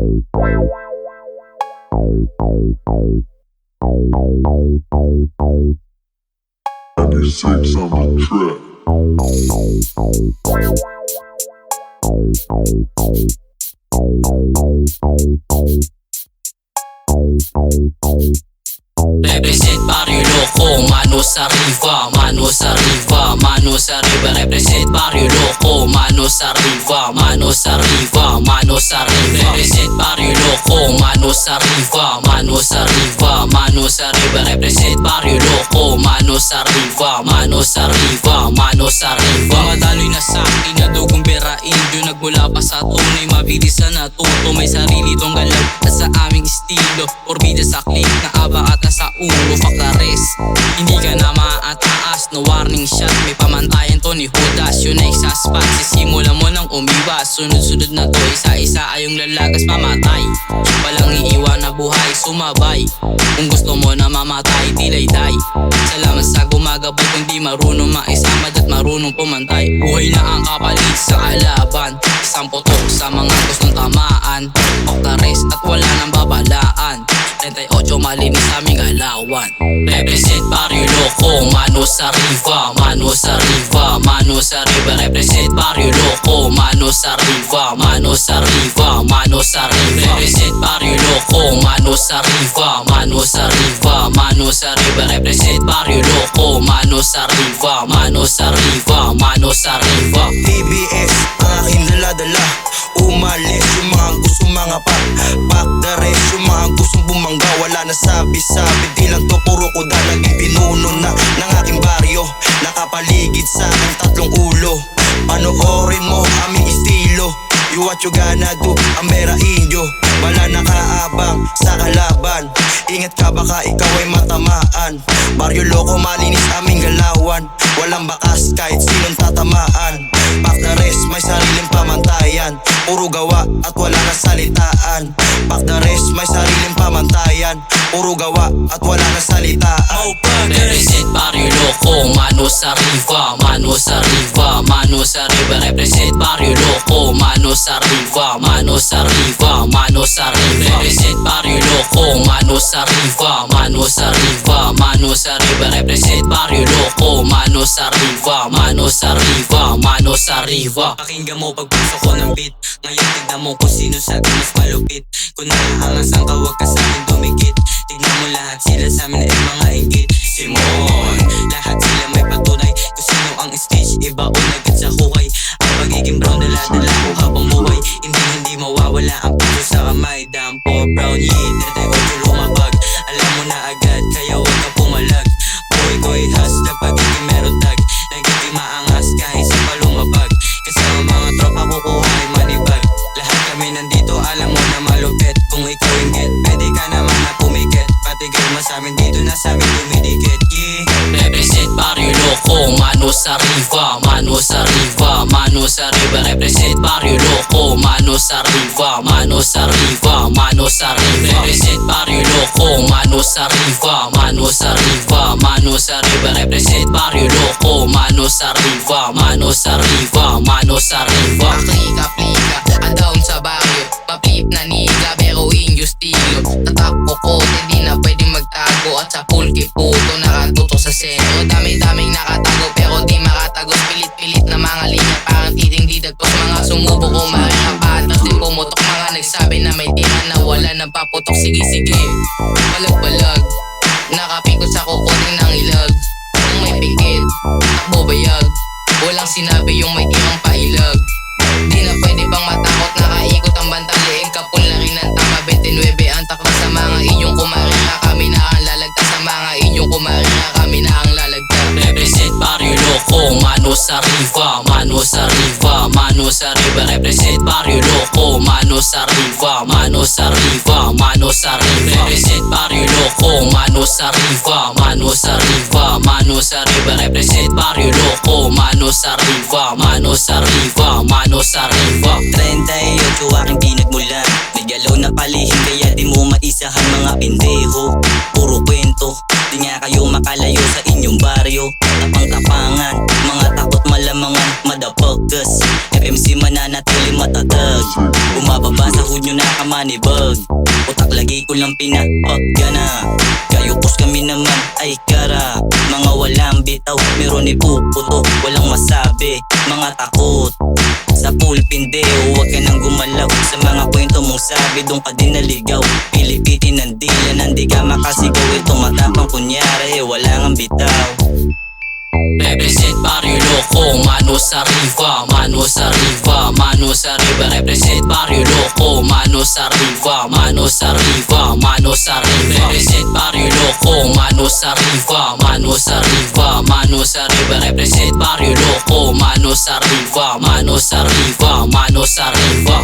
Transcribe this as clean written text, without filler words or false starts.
96 on the track. Represent Barrio Loco, manos arriba, manos arriba, manos arriba. Represent Barrio Loco, manos arriba, manos arriba, manos arriba. Represent Barrio Loco, manos arriba, manos arriba, manos arriba. Represent Barrio Loco, manos arriba, manos arriba, manos arriba. Madaloy na sa akin na dugong berain, yung nagmula pa sa tunay, mabilis na natuto. May sarili tong galaw at sa aming estilo, orbida sa click na aba at nasa ulo. Faktares, hindi ka na maataas, no warning shot. May pamantayan to ni Judas, yun ay sa spot. Sisimula mo nang umiwas, sunod-sunod na to, isa-isa ayong lalagas mamatay. Walang iiwan na buhay, sumabay. Kung gusto mo na mamatay, tilay-day. Salamat sa gumagabay, kung di marunong maisamad at marunong pumantay. Buhay na ang kapalit sa kalaban, isang putok sa mga gustong tamaan. Faktares at wala nang babalaan, 38 malinis sa aming galawan. Represent Barrio Loco, manos arriba, manos arriba, manos arriba. Represent Barrio Loco, manos arriba, manos arriba, manos arriba. Represent Barrio Loco, manos arriba, manos arriba, manos arriba. Represent Barrio Loco, manos arriba, manos arriba, manos arriba. TBS ang aking daladala, umalis yung mga gustong mga pack the rest, yung mga gustong bumangga. Wala na sabi-sabi, di lang to puro kuda. Naging pinuno na ng aking baryo, nakapaligid sa aking tatlong ulo. Panoorin mo aming estilo, you what you gonna do, Amera Indio. Wala nakaabang sa kalaban, ingat ka baka ikaw ay matamaan. Barrio Loco, malinis aming galawan, walang bakas kahit sinong tatamaan. Pack the rest, may sariling pamantayan, puro gawa at wala na salitaan. Pack the rest, may sariling pamantayan, puro gawa at wala na salitaan. Represent Barrio Loco, manos arriba, manos arriba, manos arriba. Represent Barrio Loco, manos arriba, manos arriba, manos arriba. Represent Barrio Loco, manos arriba, manos arriba, manos arriba. Represent Barrio Loco, manos arriba, manos arriba, manos arriba. Pakinggan mo pagpasok ko ng beat, ngayon tignan mo kung sino sa akin mas malupit. Kung nakaangasan ka, huwag ka sa akin dumikit. Tignan mo lahat sila sa amin ay mga inggit. Simon, lahat sila may patunay, kung sino ang stage, iba o nagad sa hukay. Ang pagiging brown dala-dala ko habang buhay, hindi mawawala ang puso sa kamay. Dampo, brown, yeah, 38 lumabag. Alam mo na agad, kaya huwag ka pumalag. Buhay ko'y hashtag pagiging meron tag, nagiging maangas kahit sa palumabag. Kasama mga tropa kukuha ay manibag. Lahat kami nandito, alam mo na malupit. Kung ikaw inggit, pwede ka naman na pumikit. Patigil mo sa amin dito na sa amin dumidikit, yeah. Represent Barrio Loco, manos arriba, manos arriba, manos arriba. Represent Barrio Loco, manos arriba, manos arriba, manos arriba. Represent Barrio Loco, manos arriba, manos arriba, manos arriba. Represent Barrio Loco, manos arriba, manos arriba, manos arriba. Aklika-plika, down sa baryo, pa-flip na niga, pero inyo estilo. Tatakbo ko, hindi na pwedeng magtago. At sa pulki puto, nakatutok sa sentro. Dami-daming nakatago, pero di makatagos. Pilit-pilit na mga linya, parang titing didagpos. Mga sumubo ko, marinapatas din pumutok. Mga nagsabi na may tira na wala nang paputok. Sige-sige, palag-palag, nakapikot sa kukuting ng ilag. Kung may pikit, takbo bayag, walang sinabi yung may tirang pailag. Di na pwede bang matakot, nakaikot ang bantaliin. Kapul na rin ang tama, 29 ang takla sa mga inyong kumarira. Kami na ang lalagtas sa mga inyong kumarira. Kami na ang lalagtas. Represent Barrio Loco, manos arriba, manos arriba, manos arriba. Represent Barrio Loco, manos arriba, manos arriba, manos arriba. Represent Barrio Loco, manos arriba, manos arriba, manos arriba. Represent Barrio Loco, manos arriba, manos arriba, manos arriba. 38 aking pinagmulan, nagalaw na palihim kaya di mo maisahan mga pendeho. Puro kwento, di nga kayo makalayo sa inyong baryo. Tapang-tapangan, mga takot malamangan, motherfuckers. FMC mananatili matatag, bumababa sa hood nyo nakamanibag. Utak lagi ko lang pinapagana. Kayupos kami naman ay kara. Mga walang bitaw, meron ipuputok. Walang masabi, mga takot. Sa pool pindeo, huwag ka nang gumalaw. Sa mga kwento mong sabi, doon ka din naligaw. Pilipitin ng dila, nandi ka makasigaw. Itong matapang kunyari, wala ngang bitaw. Represent Barrio Loco, mano sa riva, mano sa riva, mano sa riva. Represent Barrio Loco, mano sa riva, mano sa riva, mano sa riva. Represent Barrio Loco, mano sa riva, mano sa riva, mano sa riva. Represent Barrio Loco, mano sa riva, mano sa riva, mano sa riva.